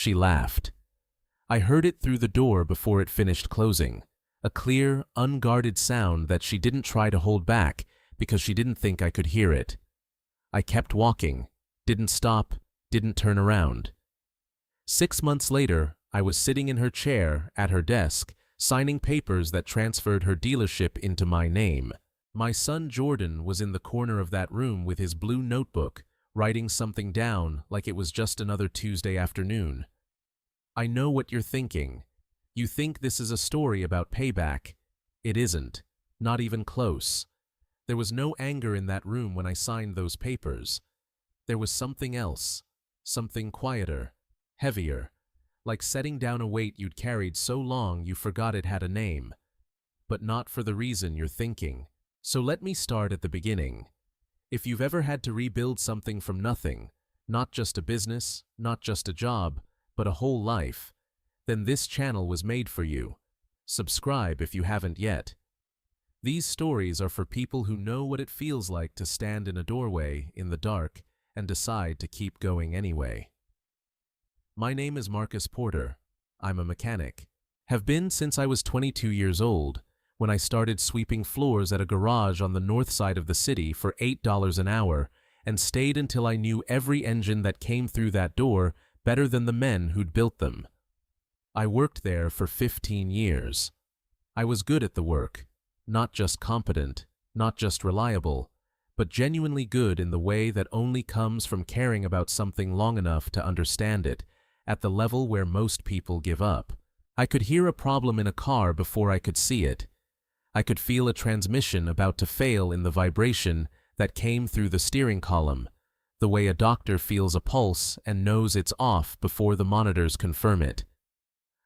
She laughed. I heard it through the door before it finished closing, a clear, unguarded sound that she didn't try to hold back because she didn't think I could hear it. I kept walking, didn't stop, didn't turn around. 6 months later, I was sitting in her chair at her desk, signing papers that transferred her dealership into my name. My son Jordan was in the corner of that room with his blue notebook, writing something down like it was just another Tuesday afternoon. I know what you're thinking. You think this is a story about payback. It isn't, not even close. There was no anger in that room when I signed those papers. There was something else, something quieter, heavier, like setting down a weight you'd carried so long you forgot it had a name. But not for the reason you're thinking. So let me start at the beginning. If you've ever had to rebuild something from nothing, not just a business, not just a job, but a whole life, then this channel was made for you. Subscribe if you haven't yet. These stories are for people who know what it feels like to stand in a doorway in the dark and decide to keep going anyway. My name is Marcus Porter. I'm a mechanic. Have been since I was 22 years old, when I started sweeping floors at a garage on the north side of the city for $8 an hour and stayed until I knew every engine that came through that door better than the men who'd built them. I worked there for 15 years. I was good at the work, not just competent, not just reliable, but genuinely good in the way that only comes from caring about something long enough to understand it, at the level where most people give up. I could hear a problem in a car before I could see it. I could feel a transmission about to fail in the vibration that came through the steering column, the way a doctor feels a pulse and knows it's off before the monitors confirm it.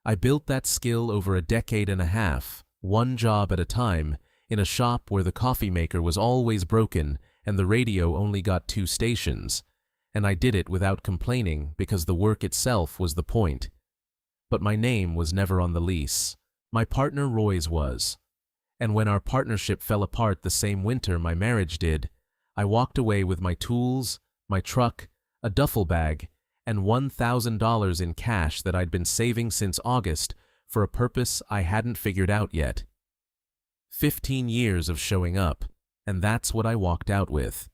I built that skill over a decade and a half, one job at a time, in a shop where the coffee maker was always broken and the radio only got 2 stations, and I did it without complaining because the work itself was the point. But my name was never on the lease. My partner Roy's was. And when our partnership fell apart the same winter my marriage did, I walked away with my tools, my truck, a duffel bag, and $1,000 in cash that I'd been saving since August for a purpose I hadn't figured out yet. 15 years of showing up, and that's what I walked out with.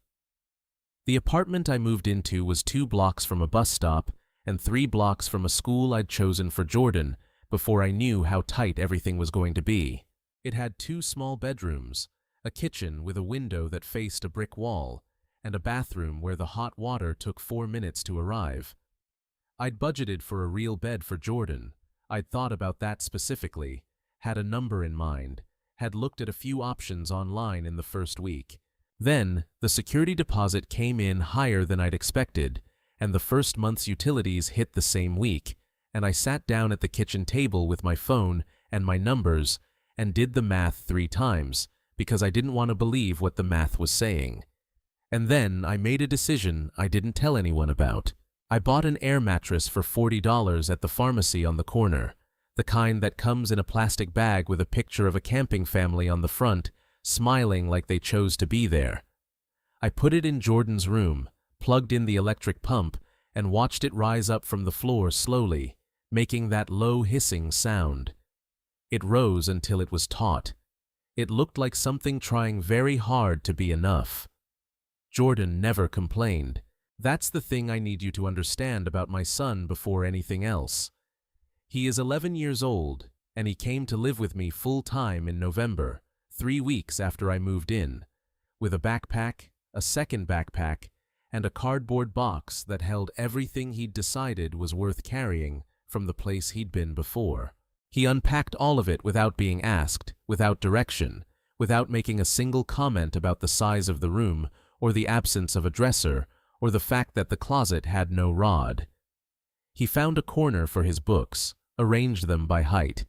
The apartment I moved into was 2 blocks from a bus stop and 3 blocks from a school I'd chosen for Jordan before I knew how tight everything was going to be. It had 2 small bedrooms, a kitchen with a window that faced a brick wall, and a bathroom where the hot water took 4 minutes to arrive. I'd budgeted for a real bed for Jordan. I'd thought about that specifically, had a number in mind, had looked at a few options online in the first week. Then, the security deposit came in higher than I'd expected, and the first month's utilities hit the same week, and I sat down at the kitchen table with my phone and my numbers and did the math 3 times because I didn't want to believe what the math was saying. And then I made a decision I didn't tell anyone about. I bought an air mattress for $40 at the pharmacy on the corner, the kind that comes in a plastic bag with a picture of a camping family on the front, smiling like they chose to be there. I put it in Jordan's room, plugged in the electric pump, and watched it rise up from the floor slowly, making that low hissing sound. It rose until it was taut. It looked like something trying very hard to be enough. Jordan never complained. That's the thing I need you to understand about my son before anything else. He is 11 years old, and he came to live with me full-time in November, 3 weeks after I moved in, with a backpack, a second backpack, and a cardboard box that held everything he'd decided was worth carrying from the place he'd been before. He unpacked all of it without being asked, without direction, without making a single comment about the size of the room, or the absence of a dresser, or the fact that the closet had no rod. He found a corner for his books, arranged them by height.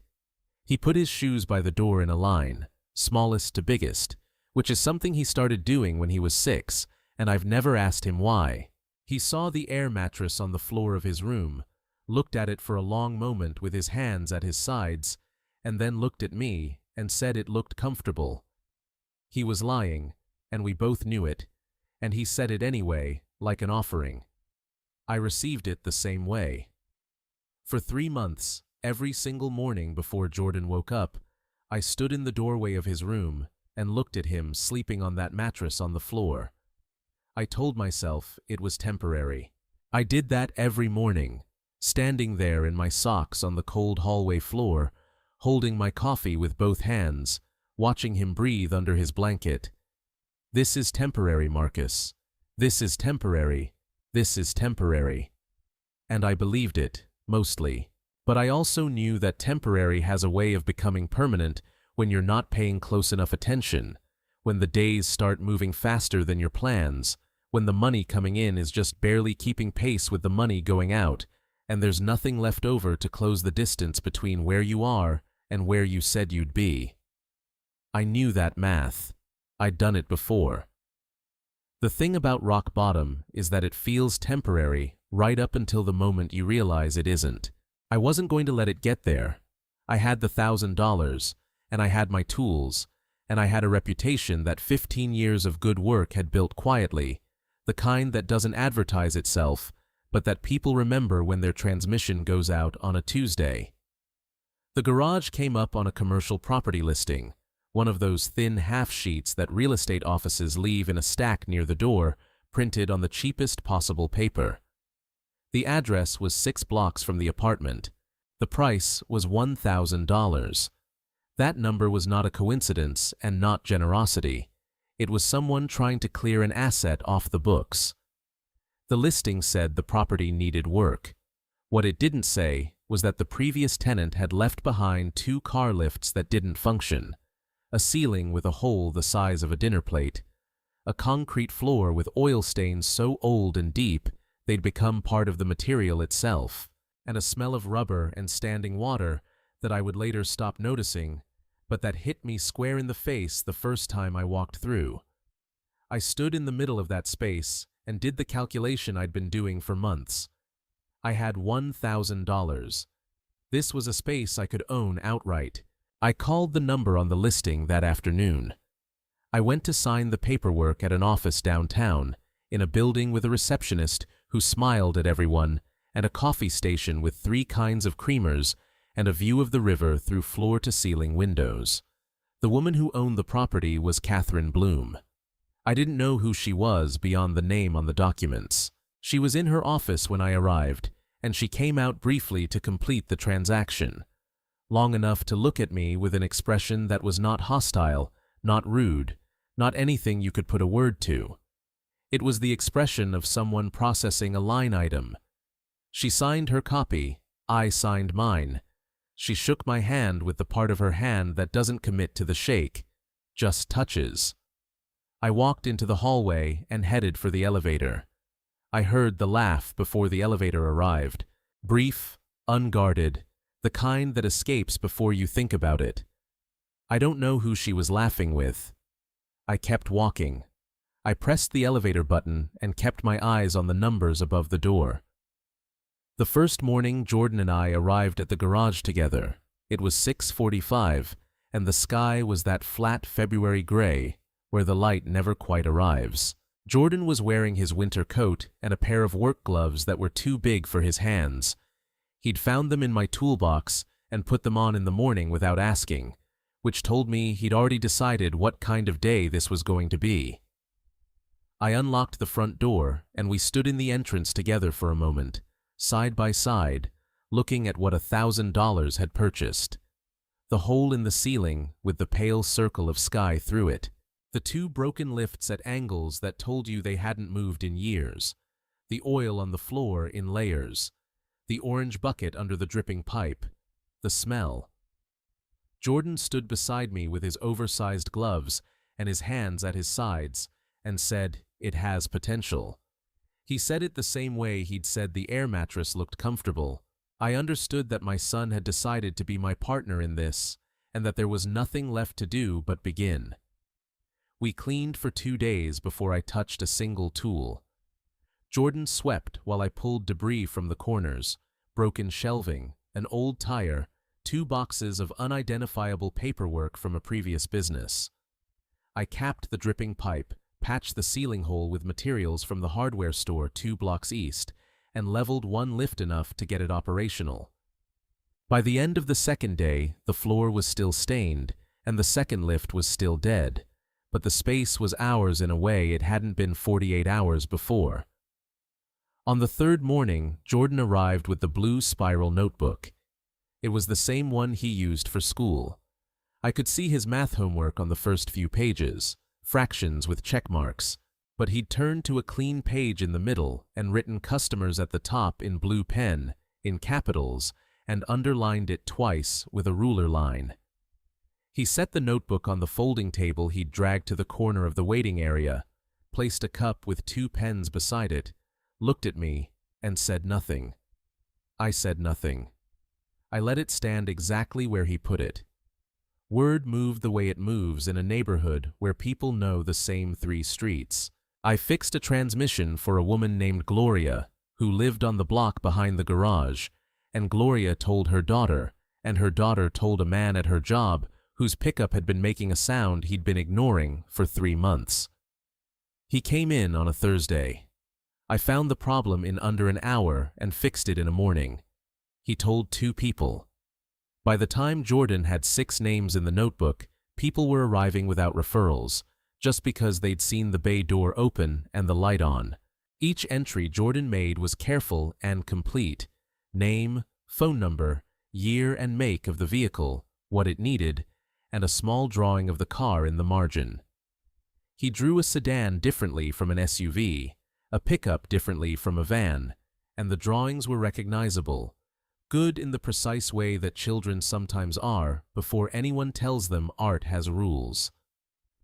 He put his shoes by the door in a line, smallest to biggest, which is something he started doing when he was 6, and I've never asked him why. He saw the air mattress on the floor of his room, looked at it for a long moment with his hands at his sides, and then looked at me and said it looked comfortable. He was lying, and we both knew it, and he said it anyway, like an offering. I received it the same way. For 3 months, every single morning before Jordan woke up, I stood in the doorway of his room and looked at him sleeping on that mattress on the floor. I told myself it was temporary. I did that every morning, standing there in my socks on the cold hallway floor, holding my coffee with both hands, watching him breathe under his blanket. This is temporary, Marcus. This is temporary. This is temporary. And I believed it, mostly. But I also knew that temporary has a way of becoming permanent when you're not paying close enough attention, when the days start moving faster than your plans, when the money coming in is just barely keeping pace with the money going out, and there's nothing left over to close the distance between where you are and where you said you'd be. I knew that math. I'd done it before. The thing about rock bottom is that it feels temporary right up until the moment you realize it isn't. I wasn't going to let it get there. I had the $1,000, and I had my tools, and I had a reputation that 15 years of good work had built quietly, the kind that doesn't advertise itself, but that people remember when their transmission goes out on a Tuesday. The garage came up on a commercial property listing, one of those thin half-sheets that real estate offices leave in a stack near the door, printed on the cheapest possible paper. The address was 6 blocks from the apartment. The price was $1,000. That number was not a coincidence and not generosity. It was someone trying to clear an asset off the books. The listing said the property needed work. What it didn't say was that the previous tenant had left behind 2 car lifts that didn't function, a ceiling with a hole the size of a dinner plate, a concrete floor with oil stains so old and deep they'd become part of the material itself, and a smell of rubber and standing water that I would later stop noticing, but that hit me square in the face the first time I walked through. I stood in the middle of that space and did the calculation I'd been doing for months. I had $1,000. This was a space I could own outright. I called the number on the listing that afternoon. I went to sign the paperwork at an office downtown, in a building with a receptionist who smiled at everyone, and a coffee station with 3 kinds of creamers and a view of the river through floor-to-ceiling windows. The woman who owned the property was Catherine Bloom. I didn't know who she was beyond the name on the documents. She was in her office when I arrived, and she came out briefly to complete the transaction, long enough to look at me with an expression that was not hostile, not rude, not anything you could put a word to. It was the expression of someone processing a line item. She signed her copy, I signed mine. She shook my hand with the part of her hand that doesn't commit to the shake, just touches. I walked into the hallway and headed for the elevator. I heard the laugh before the elevator arrived, brief, unguarded, the kind that escapes before you think about it. I don't know who she was laughing with. I kept walking. I pressed the elevator button and kept my eyes on the numbers above the door. The first morning Jordan and I arrived at the garage together. It was 6:45, and the sky was that flat February gray where the light never quite arrives. Jordan was wearing his winter coat and a pair of work gloves that were too big for his hands. He'd found them in my toolbox and put them on in the morning without asking, which told me he'd already decided what kind of day this was going to be. I unlocked the front door and we stood in the entrance together for a moment, side by side, looking at what $1,000 had purchased. The hole in the ceiling with the pale circle of sky through it. The 2 broken lifts at angles that told you they hadn't moved in years. The oil on the floor in layers. The orange bucket under the dripping pipe. The smell. Jordan stood beside me with his oversized gloves and his hands at his sides and said, "It has potential." He said it the same way he'd said the air mattress looked comfortable. I understood that my son had decided to be my partner in this and that there was nothing left to do but begin. We cleaned for 2 days before I touched a single tool. Jordan swept while I pulled debris from the corners, broken shelving, an old tire, 2 boxes of unidentifiable paperwork from a previous business. I capped the dripping pipe, patched the ceiling hole with materials from the hardware store 2 blocks east, and leveled one lift enough to get it operational. By the end of the second day, the floor was still stained, and the second lift was still dead, but the space was ours in a way it hadn't been 48 hours before. On the third morning, Jordan arrived with the blue spiral notebook. It was the same one he used for school. I could see his math homework on the first few pages, fractions with check marks, but he'd turned to a clean page in the middle and written customers at the top in blue pen, in capitals, and underlined it twice with a ruler line. He set the notebook on the folding table he'd dragged to the corner of the waiting area, placed a cup with 2 pens beside it, looked at me, and said nothing. I said nothing. I let it stand exactly where he put it. Word moved the way it moves in a neighborhood where people know the same 3 streets. I fixed a transmission for a woman named Gloria, who lived on the block behind the garage, and Gloria told her daughter, and her daughter told a man at her job whose pickup had been making a sound he'd been ignoring for 3 months. He came in on a Thursday. I found the problem in under an hour and fixed it in a morning. He told 2 people. By the time Jordan had 6 names in the notebook, people were arriving without referrals, just because they'd seen the bay door open and the light on. Each entry Jordan made was careful and complete. Name, phone number, year and make of the vehicle, what it needed, and a small drawing of the car in the margin. He drew a sedan differently from an SUV, a pickup differently from a van, and the drawings were recognizable, good in the precise way that children sometimes are before anyone tells them art has rules.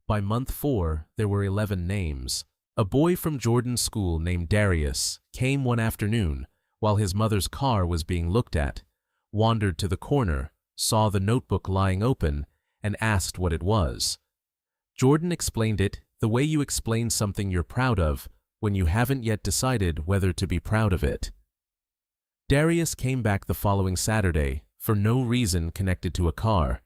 By month 4, there were 11 names. A boy from Jordan's school named Darius came one afternoon while his mother's car was being looked at, wandered to the corner, saw the notebook lying open, and asked what it was. Jordan explained it the way you explain something you're proud of when you haven't yet decided whether to be proud of it. Darius came back the following Saturday for no reason connected to a car.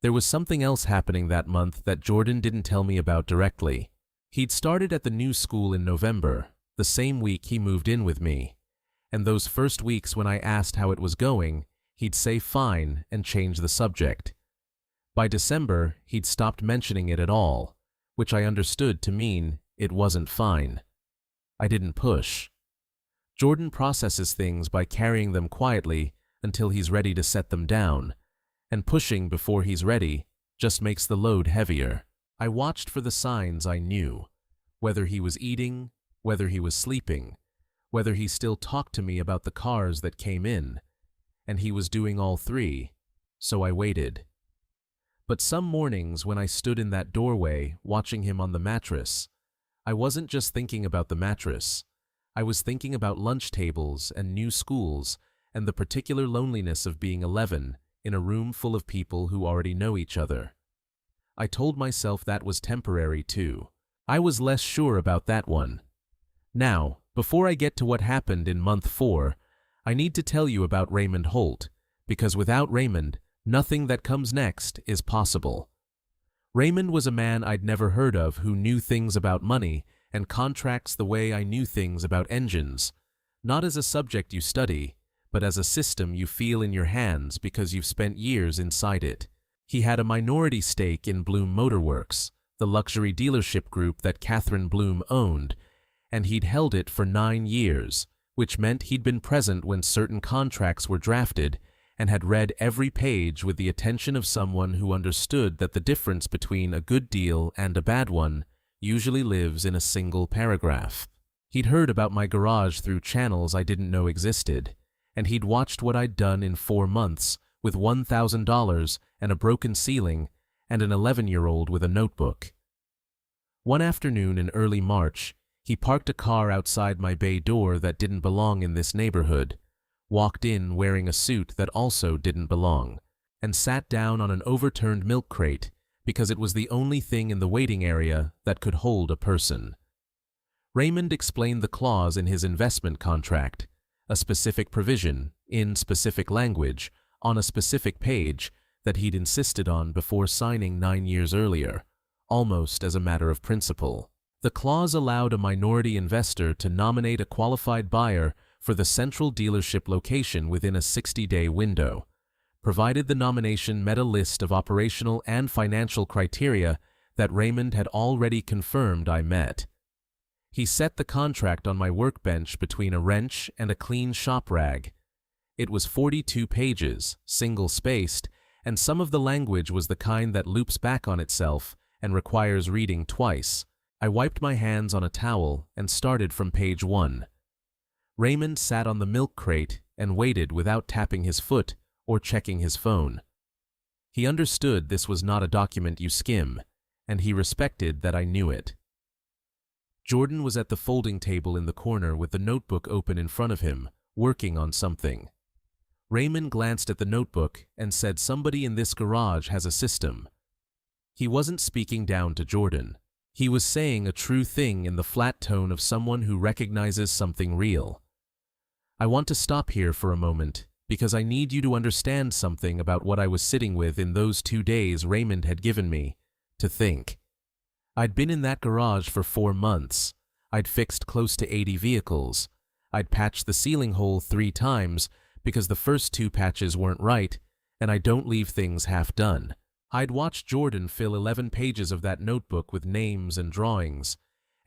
There was something else happening that month that Jordan didn't tell me about directly. He'd started at the new school in November, the same week he moved in with me, and those first weeks when I asked how it was going, he'd say fine and change the subject. By December, he'd stopped mentioning it at all, which I understood to mean it wasn't fine. I didn't push. Jordan processes things by carrying them quietly until he's ready to set them down, and pushing before he's ready just makes the load heavier. I watched for the signs I knew, whether he was eating, whether he was sleeping, whether he still talked to me about the cars that came in, and he was doing all 3, so I waited. But some mornings when I stood in that doorway watching him on the mattress, I wasn't just thinking about the mattress. I was thinking about lunch tables and new schools and the particular loneliness of being 11 in a room full of people who already know each other. I told myself that was temporary too. I was less sure about that one. Now, before I get to what happened in month 4, I need to tell you about Raymond Holt, because without Raymond, nothing that comes next is possible. Raymond was a man I'd never heard of who knew things about money and contracts the way I knew things about engines, not as a subject you study, but as a system you feel in your hands because you've spent years inside it. He had a minority stake in Bloom Motor Works, the luxury dealership group that Catherine Bloom owned, and he'd held it for 9 years, which meant he'd been present when certain contracts were drafted and had read every page with the attention of someone who understood that the difference between a good deal and a bad one usually lives in a single paragraph. He'd heard about my garage through channels I didn't know existed, and he'd watched what I'd done in 4 months with $1,000 and a broken ceiling and an 11-year-old with a notebook. One afternoon in early March, he parked a car outside my bay door that didn't belong in this neighborhood, walked in wearing a suit that also didn't belong, and sat down on an overturned milk crate because it was the only thing in the waiting area that could hold a person. Raymond explained the clause in his investment contract, a specific provision, in specific language, on a specific page that he'd insisted on before signing 9 years earlier, almost as a matter of principle. The clause allowed a minority investor to nominate a qualified buyer for the central dealership location within a 60-day window, provided the nomination met a list of operational and financial criteria that Raymond had already confirmed I met. He set the contract on my workbench between a wrench and a clean shop rag. It was 42 pages, single-spaced, and some of the language was the kind that loops back on itself and requires reading twice. I wiped my hands on a towel and started from page 1. Raymond sat on the milk crate and waited without tapping his foot or checking his phone. He understood this was not a document you skim, and he respected that I knew it. Jordan was at the folding table in the corner with the notebook open in front of him, working on something. Raymond glanced at the notebook and said somebody in this garage has a system. He wasn't speaking down to Jordan. He was saying a true thing in the flat tone of someone who recognizes something real. I want to stop here for a moment because I need you to understand something about what I was sitting with in those 2 days Raymond had given me to think. I'd been in that garage for 4 months. I'd fixed close to 80 vehicles. I'd patched the ceiling hole 3 times because the first 2 patches weren't right, and I don't leave things half done. I'd watched Jordan fill 11 pages of that notebook with names and drawings,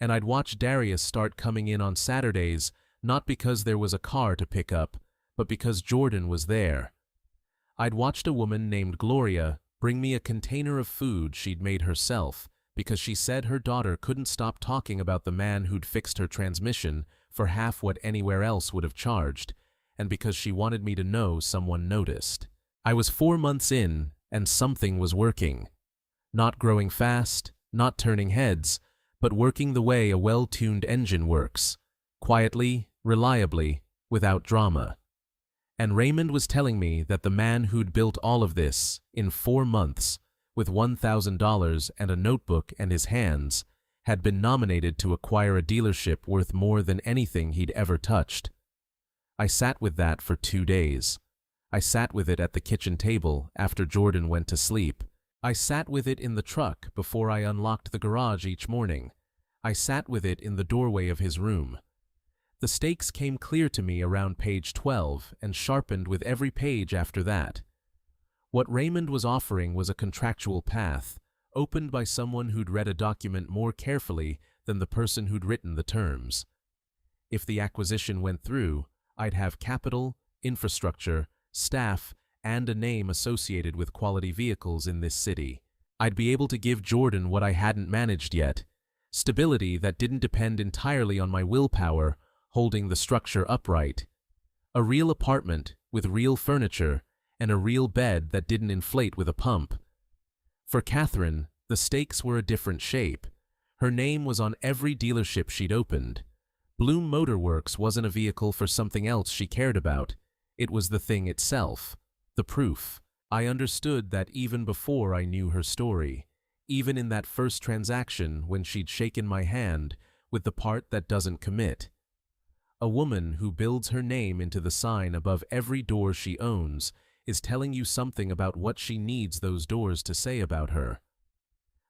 and I'd watched Darius start coming in on Saturdays, not because there was a car to pick up, but because Jordan was there. I'd watched a woman named Gloria bring me a container of food she'd made herself because she said her daughter couldn't stop talking about the man who'd fixed her transmission for half what anywhere else would have charged, and because she wanted me to know someone noticed. I was 4 months in, and something was working. Not growing fast, not turning heads, but working the way a well-tuned engine works, quietly, reliably, without drama. And Raymond was telling me that the man who'd built all of this, in 4 months, with $1,000 and a notebook in his hands, had been nominated to acquire a dealership worth more than anything he'd ever touched. I sat with that for 2 days. I sat with it at the kitchen table after Jordan went to sleep. I sat with it in the truck before I unlocked the garage each morning. I sat with it in the doorway of his room. The stakes came clear to me around page 12 and sharpened with every page after that. What Raymond was offering was a contractual path, opened by someone who'd read a document more carefully than the person who'd written the terms. If the acquisition went through, I'd have capital, infrastructure, staff, and a name associated with quality vehicles in this city. I'd be able to give Jordan what I hadn't managed yet, stability that didn't depend entirely on my willpower holding the structure upright, a real apartment with real furniture, and a real bed that didn't inflate with a pump. For Catherine, the stakes were a different shape. Her name was on every dealership she'd opened. Bloom Motor Works wasn't a vehicle for something else she cared about. It was the thing itself, the proof. I understood that even before I knew her story, even in that first transaction when she'd shaken my hand with the part that doesn't commit. A woman who builds her name into the sign above every door she owns is telling you something about what she needs those doors to say about her.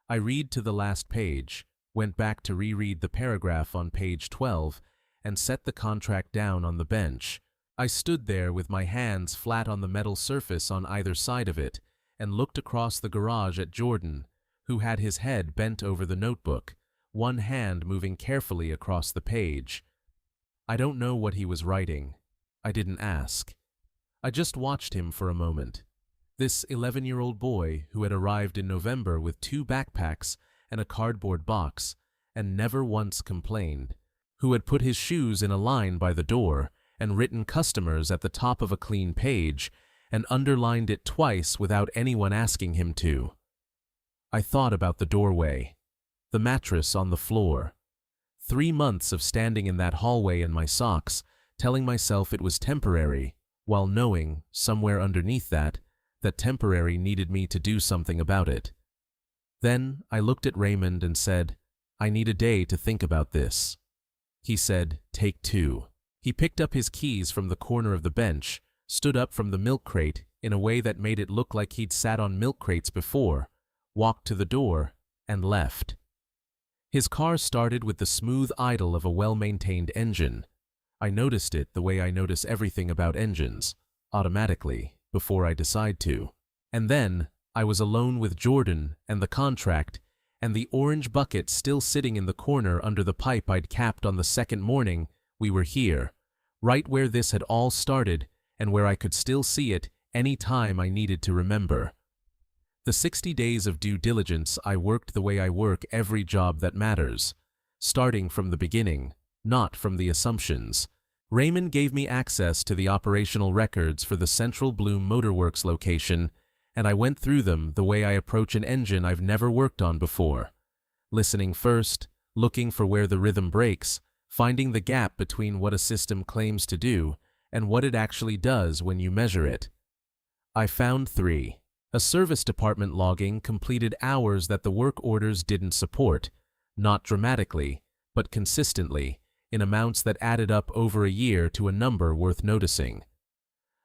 I read to the last page, went back to reread the paragraph on page 12, and set the contract down on the bench. I stood there with my hands flat on the metal surface on either side of it and looked across the garage at Jordan, who had his head bent over the notebook, one hand moving carefully across the page. I don't know what he was writing. I didn't ask. I just watched him for a moment. This 11-year-old boy who had arrived in November with 2 backpacks and a cardboard box and never once complained, who had put his shoes in a line by the door and written customers at the top of a clean page and underlined it twice without anyone asking him to. I thought about the doorway, the mattress on the floor. 3 months of standing in that hallway in my socks, telling myself it was temporary, while knowing, somewhere underneath that temporary needed me to do something about it. Then I looked at Raymond and said, "I need a day to think about this." He said, "Take 2. He picked up his keys from the corner of the bench, stood up from the milk crate in a way that made it look like he'd sat on milk crates before, walked to the door, and left. His car started with the smooth idle of a well-maintained engine. I noticed it the way I notice everything about engines, automatically, before I decide to. And then, I was alone with Jordan and the contract, and the orange bucket still sitting in the corner under the pipe I'd capped on the second morning we were here, right where this had all started and where I could still see it any time I needed to remember. The 60 days of due diligence, I worked the way I work every job that matters, starting from the beginning, not from the assumptions. Raymond gave me access to the operational records for the Central Bloom Motorworks location, and I went through them the way I approach an engine I've never worked on before. Listening first, looking for where the rhythm breaks, finding the gap between what a system claims to do and what it actually does when you measure it. I found 3. A service department logging completed hours that the work orders didn't support, not dramatically, but consistently, in amounts that added up over a year to a number worth noticing.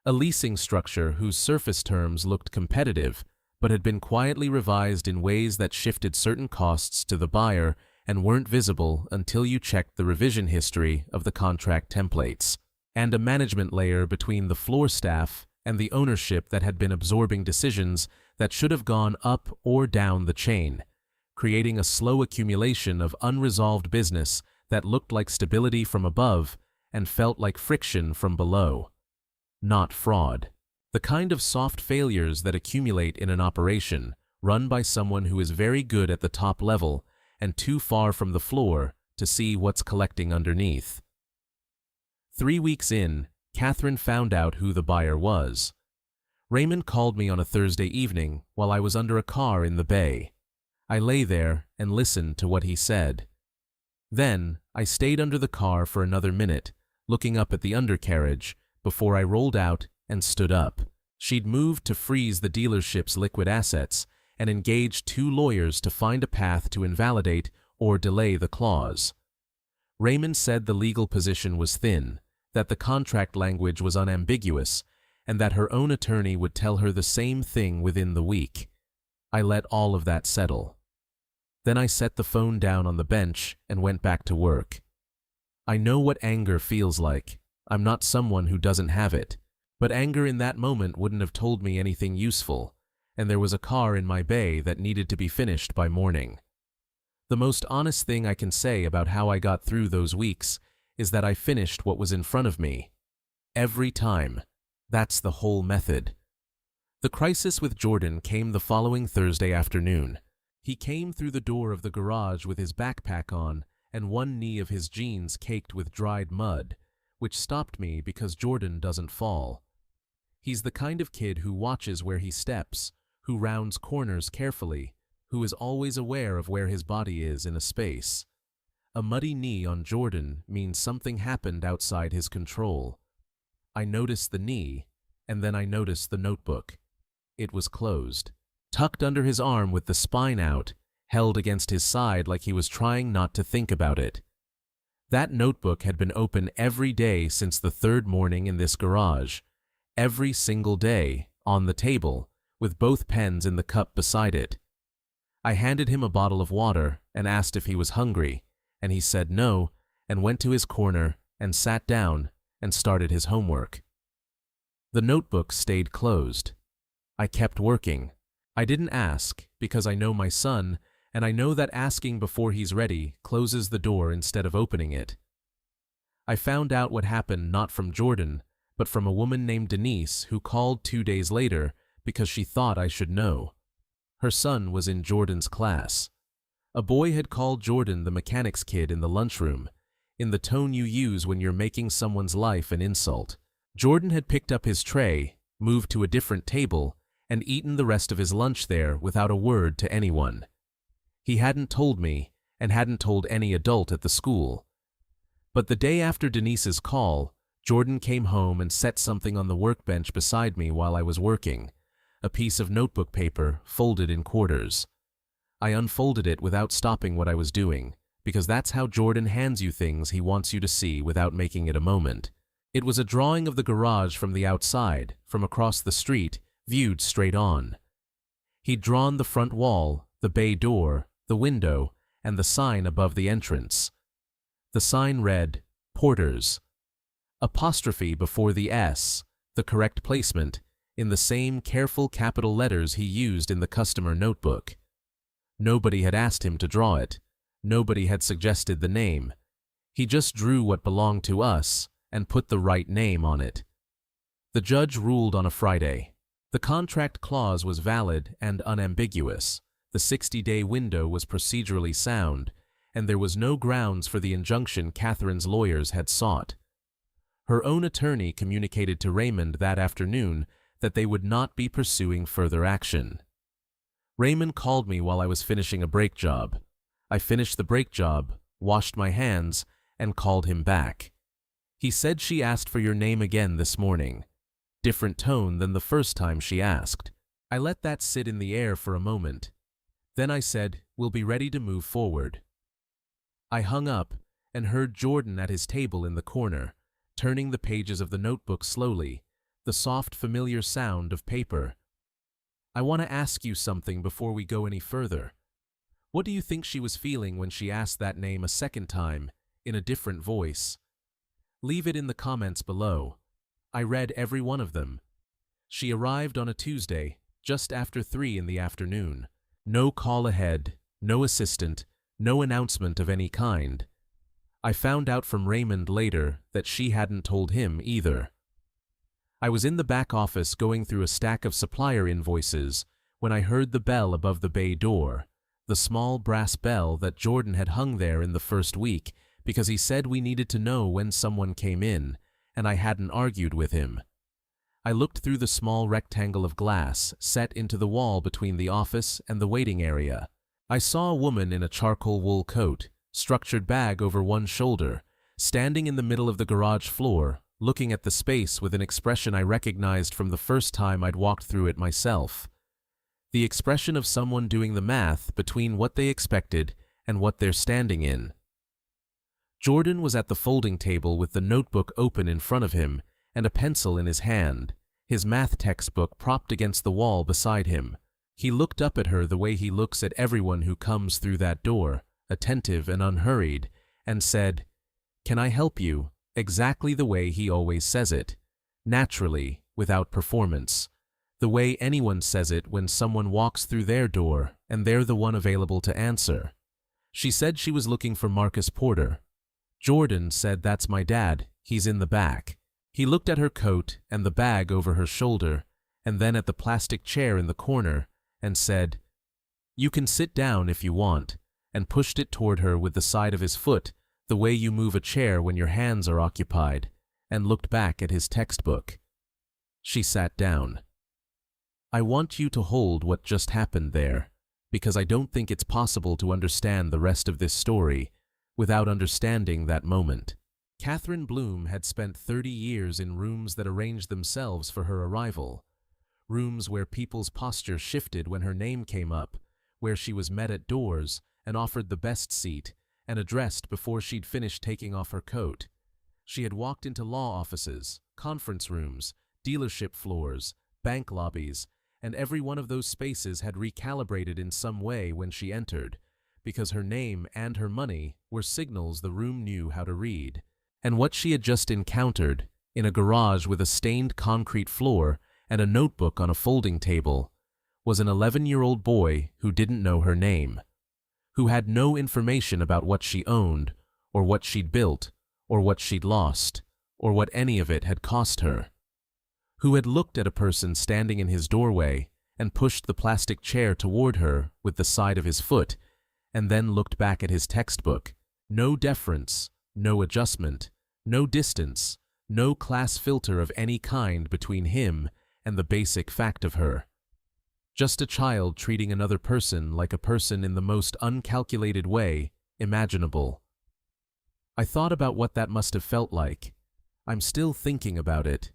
A leasing structure whose surface terms looked competitive, but had been quietly revised in ways that shifted certain costs to the buyer and weren't visible until you checked the revision history of the contract templates. And a management layer between the floor staff and the ownership that had been absorbing decisions that should have gone up or down the chain, creating a slow accumulation of unresolved business that looked like stability from above and felt like friction from below. Not fraud. The kind of soft failures that accumulate in an operation run by someone who is very good at the top level and too far from the floor to see what's collecting underneath. 3 weeks in, Catherine found out who the buyer was. Raymond called me on a Thursday evening while I was under a car in the bay. I lay there and listened to what he said. Then, I stayed under the car for another minute, looking up at the undercarriage, before I rolled out and stood up. She'd moved to freeze the dealership's liquid assets and engaged 2 lawyers to find a path to invalidate or delay the clause. Raymond said the legal position was thin, that the contract language was unambiguous, and that her own attorney would tell her the same thing within the week. I let all of that settle. Then I set the phone down on the bench and went back to work. I know what anger feels like. I'm not someone who doesn't have it, but anger in that moment wouldn't have told me anything useful, and there was a car in my bay that needed to be finished by morning. The most honest thing I can say about how I got through those weeks is that I finished what was in front of me. Every time. That's the whole method. The crisis with Jordan came the following Thursday afternoon. He came through the door of the garage with his backpack on and one knee of his jeans caked with dried mud, which stopped me because Jordan doesn't fall. He's the kind of kid who watches where he steps, who rounds corners carefully, who is always aware of where his body is in a space. A muddy knee on Jordan means something happened outside his control. I noticed the knee, and then I noticed the notebook. It was closed, tucked under his arm with the spine out, held against his side like he was trying not to think about it. That notebook had been open every day since the 3rd morning in this garage, every single day, on the table, with both pens in the cup beside it. I handed him a bottle of water and asked if he was hungry, and he said no, and went to his corner and sat down and started his homework. The notebook stayed closed. I kept working. I didn't ask because I know my son, and I know that asking before he's ready closes the door instead of opening it. I found out what happened not from Jordan, but from a woman named Denise who called 2 days later because she thought I should know. Her son was in Jordan's class. A boy had called Jordan the mechanics kid in the lunchroom, in the tone you use when you're making someone's life an insult. Jordan had picked up his tray, moved to a different table, and eaten the rest of his lunch there without a word to anyone. He hadn't told me, and hadn't told any adult at the school. But the day after Denise's call, Jordan came home and set something on the workbench beside me while I was working, a piece of notebook paper folded in quarters. I unfolded it without stopping what I was doing, because that's how Jordan hands you things he wants you to see without making it a moment. It was a drawing of the garage from the outside, from across the street, viewed straight on. He'd drawn the front wall, the bay door, the window, and the sign above the entrance. The sign read, Porters. Apostrophe before the S, the correct placement, in the same careful capital letters he used in the customer notebook. Nobody had asked him to draw it. Nobody had suggested the name. He just drew what belonged to us and put the right name on it. The judge ruled on a Friday. The contract clause was valid and unambiguous. The 60-day window was procedurally sound, and there was no grounds for the injunction Catherine's lawyers had sought. Her own attorney communicated to Raymond that afternoon that they would not be pursuing further action. Raymond called me while I was finishing a brake job. I finished the brake job, washed my hands, and called him back. He said she asked for your name again this morning. Different tone than the first time she asked. I let that sit in the air for a moment. Then I said, "We'll be ready to move forward." I hung up and heard Jordan at his table in the corner, turning the pages of the notebook slowly, the soft, familiar sound of paper. "I want to ask you something before we go any further. What do you think she was feeling when she asked that name a second time, in a different voice? Leave it in the comments below. I read every one of them. She arrived on a Tuesday, just after 3 in the afternoon. No call ahead, no assistant, no announcement of any kind. I found out from Raymond later that she hadn't told him either. I was in the back office going through a stack of supplier invoices when I heard the bell above the bay door, the small brass bell that Jordan had hung there in the first week because he said we needed to know when someone came in, and I hadn't argued with him. I looked through the small rectangle of glass set into the wall between the office and the waiting area. I saw a woman in a charcoal wool coat, structured bag over one shoulder, standing in the middle of the garage floor, looking at the space with an expression I recognized from the first time I'd walked through it myself. The expression of someone doing the math between what they expected and what they're standing in. Jordan was at the folding table with the notebook open in front of him and a pencil in his hand, his math textbook propped against the wall beside him. He looked up at her the way he looks at everyone who comes through that door, attentive and unhurried, and said, "Can I help you?" exactly the way he always says it, naturally, without performance, the way anyone says it when someone walks through their door and they're the one available to answer. She said she was looking for Marcus Porter. Jordan said, "That's my dad, he's in the back." He looked at her coat and the bag over her shoulder, and then at the plastic chair in the corner, and said, "You can sit down if you want," and pushed it toward her with the side of his foot, the way you move a chair when your hands are occupied, and looked back at his textbook. She sat down. "I want you to hold what just happened there, because I don't think it's possible to understand the rest of this story without understanding that moment." Catherine Bloom had spent 30 years in rooms that arranged themselves for her arrival, rooms where people's posture shifted when her name came up, where she was met at doors and offered the best seat and addressed before she'd finished taking off her coat. She had walked into law offices, conference rooms, dealership floors, bank lobbies, and every one of those spaces had recalibrated in some way when she entered, because her name and her money were signals the room knew how to read. And what she had just encountered, in a garage with a stained concrete floor and a notebook on a folding table, was an 11-year-old boy who didn't know her name, who had no information about what she owned, or what she'd built, or what she'd lost, or what any of it had cost her, who had looked at a person standing in his doorway and pushed the plastic chair toward her with the side of his foot, and then looked back at his textbook. No deference, no adjustment, no distance, no class filter of any kind between him and the basic fact of her. Just a child treating another person like a person in the most uncalculated way imaginable. I thought about what that must have felt like. I'm still thinking about it.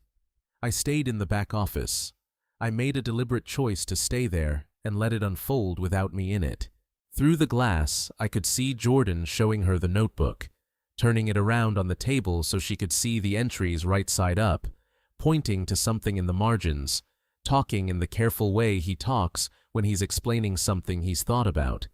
I stayed in the back office. I made a deliberate choice to stay there and let it unfold without me in it. Through the glass, I could see Jordan showing her the notebook, turning it around on the table so she could see the entries right side up, pointing to something in the margins, talking in the careful way he talks when he's explaining something he's thought about.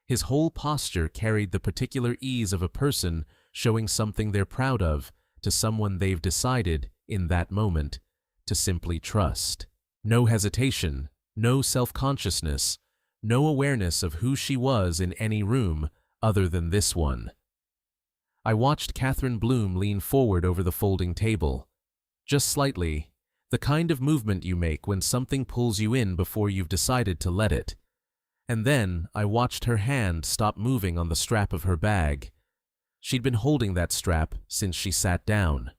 His whole posture carried the particular ease of a person showing something they're proud of to someone they've decided, in that moment, to simply trust. No hesitation, no self-consciousness, no awareness of who she was in any room other than this one. I watched Catherine Bloom lean forward over the folding table. Just slightly, the kind of movement you make when something pulls you in before you've decided to let it. And then I watched her hand stop moving on the strap of her bag. She'd been holding that strap since she sat down.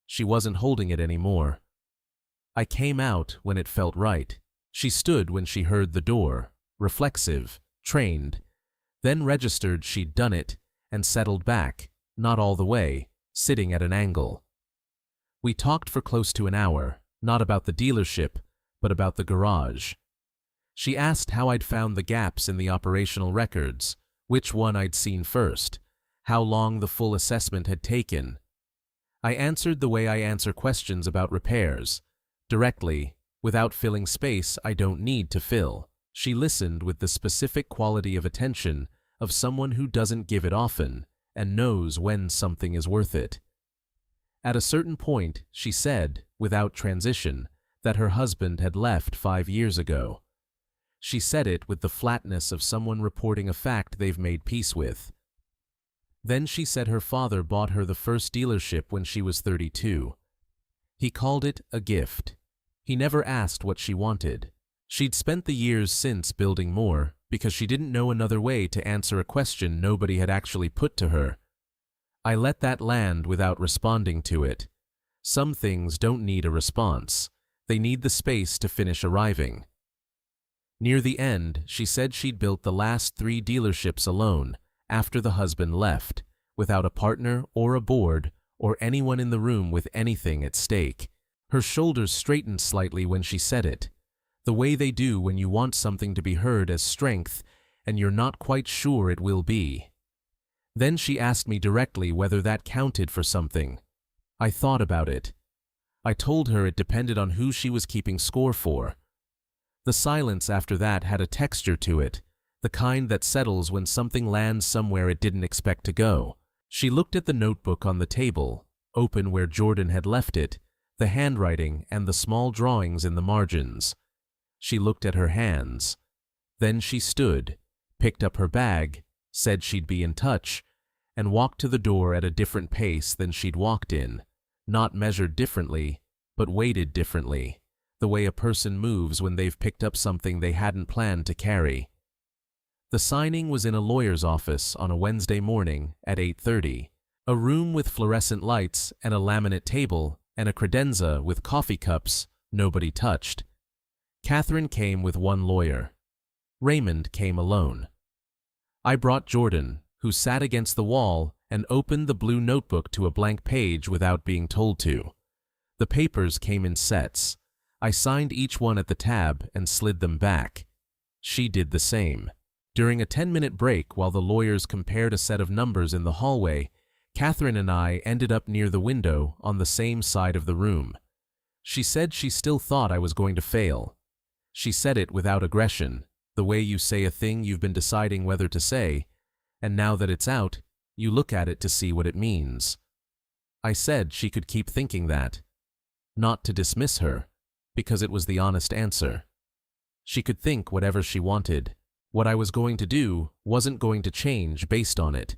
She wasn't holding it anymore. I came out when it felt right. She stood when she heard the door, reflexive, trained, then registered she'd done it and settled back, not all the way, sitting at an angle. We talked for close to an hour, not about the dealership, but about the garage. She asked how I'd found the gaps in the operational records, which one I'd seen first, how long the full assessment had taken. I answered the way I answer questions about repairs, directly, without filling space I don't need to fill. She listened with the specific quality of attention of someone who doesn't give it often and knows when something is worth it. At a certain point, she said, without transition, that her husband had left 5 years ago. She said it with the flatness of someone reporting a fact they've made peace with. Then she said her father bought her the first dealership when she was 32. He called it a gift. He never asked what she wanted. She'd spent the years since building more because she didn't know another way to answer a question nobody had actually put to her. I let that land without responding to it. Some things don't need a response. They need the space to finish arriving. Near the end, she said she'd built the last 3 dealerships alone, after the husband left, without a partner or a board or anyone in the room with anything at stake. Her shoulders straightened slightly when she said it, the way they do when you want something to be heard as strength and you're not quite sure it will be. Then she asked me directly whether that counted for something. I thought about it. I told her it depended on who she was keeping score for. The silence after that had a texture to it, the kind that settles when something lands somewhere it didn't expect to go. She looked at the notebook on the table, open where Jordan had left it, the handwriting and the small drawings in the margins. She looked at her hands. Then she stood, picked up her bag, said she'd be in touch, and walked to the door at a different pace than she'd walked in, not measured differently, but weighted differently, the way a person moves when they've picked up something they hadn't planned to carry. The signing was in a lawyer's office on a Wednesday morning at 8:30, a room with fluorescent lights and a laminate table and a credenza with coffee cups nobody touched. Catherine came with one lawyer. Raymond came alone. I brought Jordan, who sat against the wall and opened the blue notebook to a blank page without being told to. The papers came in sets. I signed each one at the tab and slid them back. She did the same. During a 10-minute break while the lawyers compared a set of numbers in the hallway, Catherine and I ended up near the window on the same side of the room. She said she still thought I was going to fail. She said it without aggression, the way you say a thing you've been deciding whether to say, and now that it's out, you look at it to see what it means. I said she could keep thinking that. Not to dismiss her, because it was the honest answer. She could think whatever she wanted. What I was going to do wasn't going to change based on it.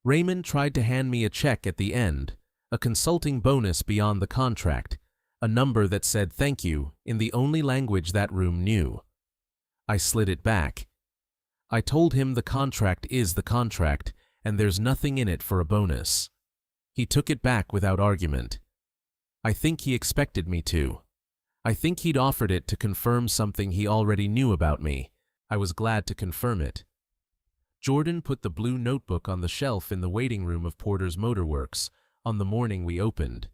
Raymond tried to hand me a check at the end, a consulting bonus beyond the contract, a number that said thank you in the only language that room knew. I slid it back. I told him the contract is the contract, and there's nothing in it for a bonus. He took it back without argument. I think he expected me to. I think he'd offered it to confirm something he already knew about me. I was glad to confirm it. Jordan put the blue notebook on the shelf in the waiting room of Porter's Motorworks on the morning we opened.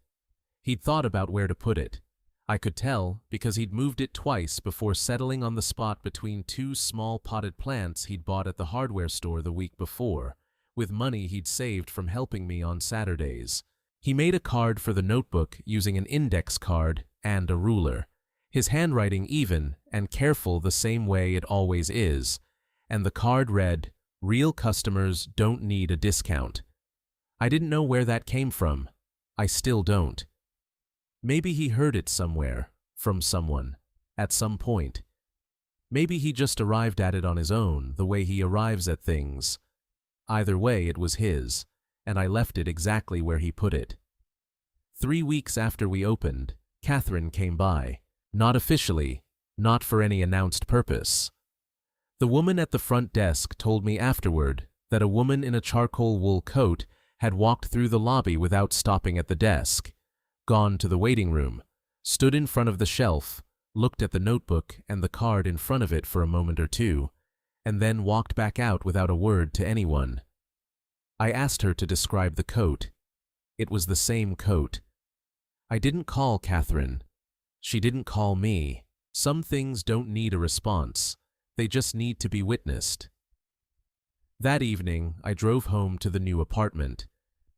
He'd thought about where to put it. I could tell because he'd moved it twice before settling on the spot between 2 small potted plants he'd bought at the hardware store the week before, with money he'd saved from helping me on Saturdays. He made a card for the notebook using an index card and a ruler, his handwriting even and careful the same way it always is, and the card read, "Real customers don't need a discount." I didn't know where that came from. I still don't. Maybe he heard it somewhere, from someone, at some point. Maybe he just arrived at it on his own, the way he arrives at things. Either way, it was his, and I left it exactly where he put it. 3 weeks after we opened, Catherine came by. Not officially, not for any announced purpose. The woman at the front desk told me afterward that a woman in a charcoal wool coat had walked through the lobby without stopping at the desk, gone to the waiting room, stood in front of the shelf, looked at the notebook and the card in front of it for a moment or two, and then walked back out without a word to anyone. I asked her to describe the coat. It was the same coat. I didn't call Catherine. She didn't call me. Some things don't need a response. They just need to be witnessed. That evening, I drove home to the new apartment.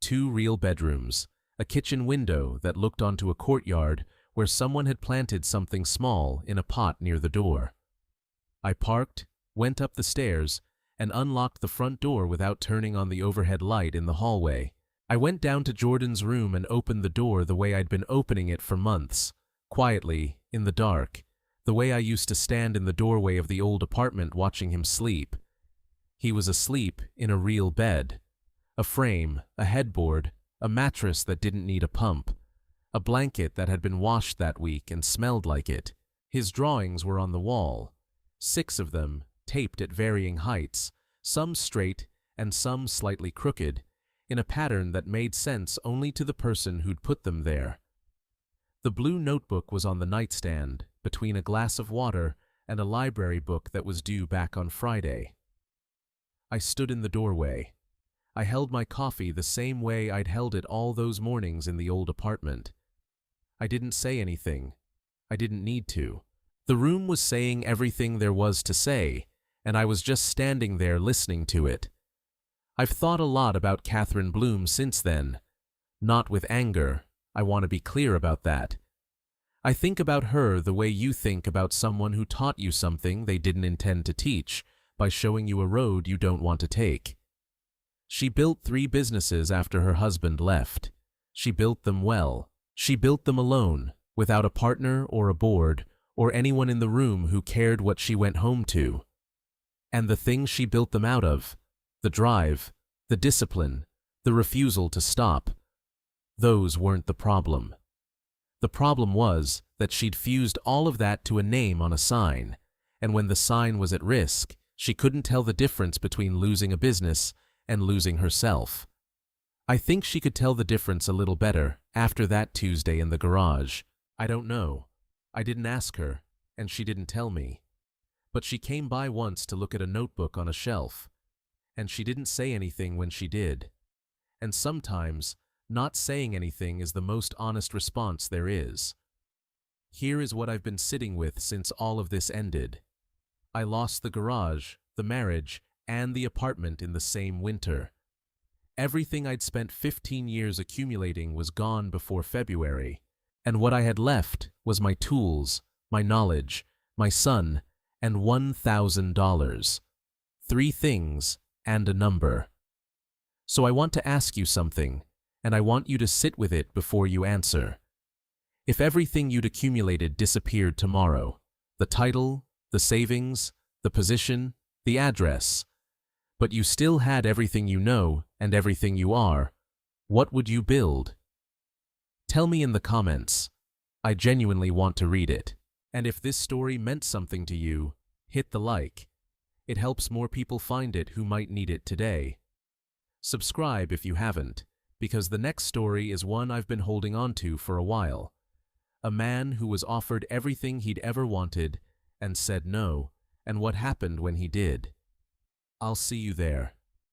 2 real bedrooms, a kitchen window that looked onto a courtyard where someone had planted something small in a pot near the door. I parked, went up the stairs, and unlocked the front door without turning on the overhead light in the hallway. I went down to Jordan's room and opened the door the way I'd been opening it for months, quietly, in the dark, the way I used to stand in the doorway of the old apartment watching him sleep. He was asleep in a real bed. A frame, a headboard, a mattress that didn't need a pump, a blanket that had been washed that week and smelled like it. His drawings were on the wall, 6 of them, taped at varying heights, some straight and some slightly crooked, in a pattern that made sense only to the person who'd put them there. The blue notebook was on the nightstand, between a glass of water and a library book that was due back on Friday. I stood in the doorway. I held my coffee the same way I'd held it all those mornings in the old apartment. I didn't say anything. I didn't need to. The room was saying everything there was to say, and I was just standing there listening to it. I've thought a lot about Catherine Bloom since then. Not with anger, I want to be clear about that. I think about her the way you think about someone who taught you something they didn't intend to teach by showing you a road you don't want to take. She built 3 businesses after her husband left. She built them well. She built them alone, without a partner or a board or anyone in the room who cared what she went home to. And the things she built them out of, the drive, the discipline, the refusal to stop, those weren't the problem. The problem was that she'd fused all of that to a name on a sign, and when the sign was at risk, she couldn't tell the difference between losing a business and losing herself. I think she could tell the difference a little better after that Tuesday in the garage. I don't know. I didn't ask her, and she didn't tell me. But she came by once to look at a notebook on a shelf, and she didn't say anything when she did. And sometimes, not saying anything is the most honest response there is. Here is what I've been sitting with since all of this ended. I lost the garage, the marriage, and the apartment in the same winter. Everything I'd spent 15 years accumulating was gone before February, and what I had left was my tools, my knowledge, my son, and $1,000. 3 things and a number. So I want to ask you something, and I want you to sit with it before you answer. If everything you'd accumulated disappeared tomorrow, the title, the savings, the position, the address, but you still had everything you know and everything you are, what would you build? Tell me in the comments. I genuinely want to read it. And if this story meant something to you, hit the like. It helps more people find it who might need it today. Subscribe if you haven't, because the next story is one I've been holding on to for a while. A man who was offered everything he'd ever wanted and said no, and what happened when he did. I'll see you there.